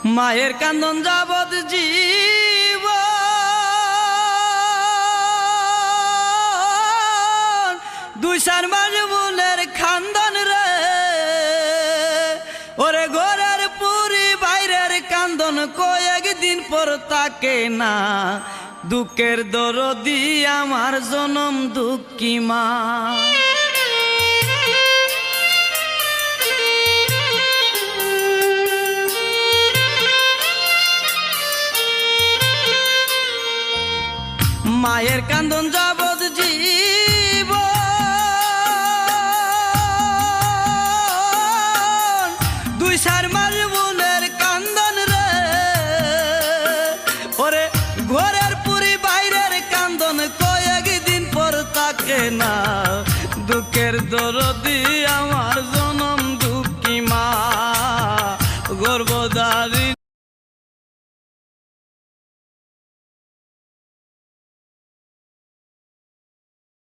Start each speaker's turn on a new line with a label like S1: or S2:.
S1: মায়ের কান্দন যাবৎ জীব দুই চার মাস বুনের খান্দন রে ওরে ঘরের পুরি বাইরের কান্দন কয়েকদিন পর তাকে না দুঃখের দরদি আমার জনম দুঃখী মা মায়ের কান্দন